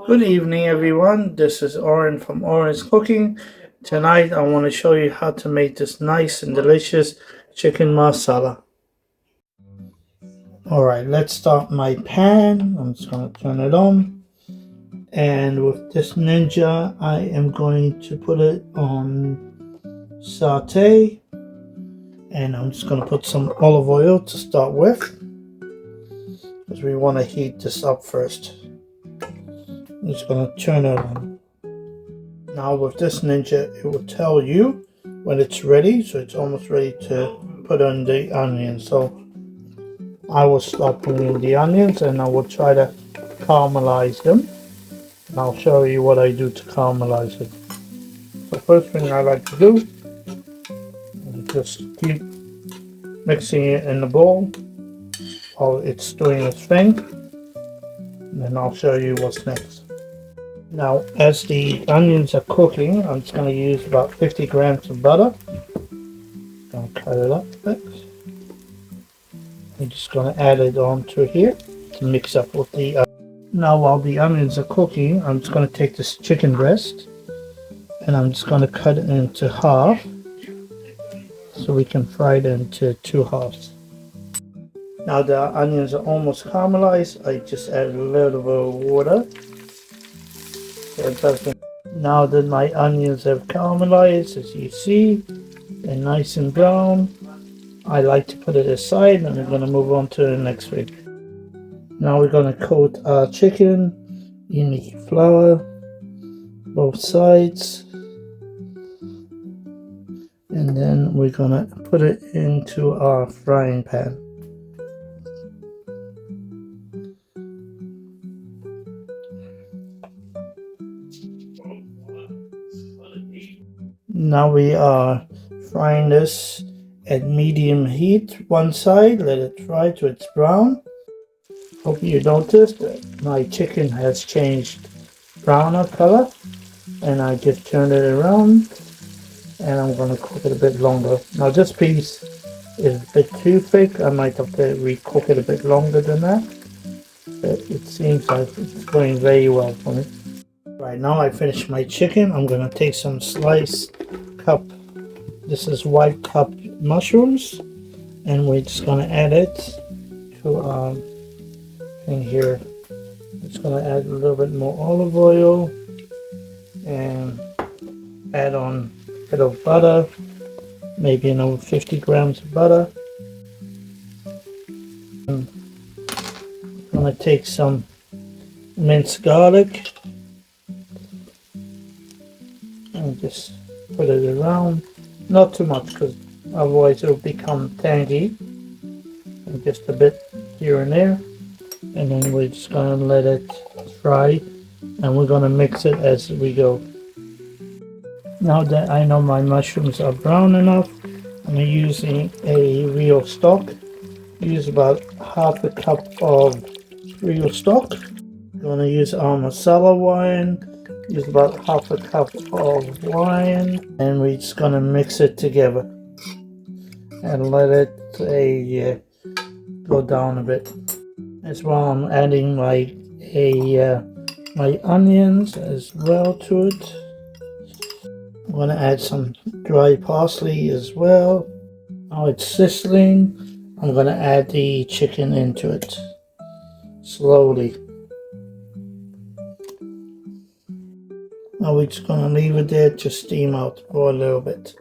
Good evening, everyone. This is Oren from Oren's Cooking. Tonight, I want to show you how to make this nice and delicious chicken masala. Alright, let's start my pan. I'm just going to turn it on. And with this Ninja, I am going to put it on saute. And I'm just going to put some olive oil to start with, because we want to heat this up first. I'm just going to turn it on. Now with this Ninja, it will tell you when it's ready, so it's almost ready to put on the onions. So I will start putting in the onions, and I will try to caramelize them. And I'll show you what I do to caramelize it. The first thing I like to do is just keep mixing it in the bowl while it's doing its thing, and then I'll show you what's next. Now, as the onions are cooking, I'm just going to use about 50 grams of butter. I'll cut it up a bit. I'm just going to add it onto here to mix up with the Now, while the onions are cooking, I'm just going to take this chicken breast and I'm just going to cut it into half so we can fry it into 2 halves. Now the onions are almost caramelized. I just added a little bit of water. Now that my onions have caramelized, as you see, they're nice and brown. I like to put it aside, and we're going to move on to the next thing. Now we're going to coat our chicken in the flour, both sides, and then we're going to put it into our frying pan. Now we are frying this at medium heat. One side, let it fry till it's brown. Hope you noticed that my chicken has changed browner color, and I just turned it around and I'm going to cook it a bit longer. Now this piece is a bit too thick. I might have to recook it a bit longer than that, but it seems like it's going very well for me. Right now I finished my chicken. I'm going to take some sliced cup, this is white cup mushrooms, and we're just going to add it to in here. Just going to add a little bit more olive oil and add on a bit of butter, maybe another 50 grams of butter. I'm going to take some minced garlic and just put it around, not too much because otherwise it will become tangy, and just a bit here and there, and then we're just going to let it fry, and we're going to mix it as we go. Now that I know my mushrooms are brown enough, I'm using a real stock. Use about half a cup of real stock. I'm going to use our Marsala wine. Use about half a cup of wine, and we're just going to mix it together and let it go down a bit. As well, I'm adding my onions as well to it. I'm going to add some dry parsley as well. Now it's sizzling. I'm going to add the chicken into it slowly. Now we're just going to leave it there to steam out for a little bit.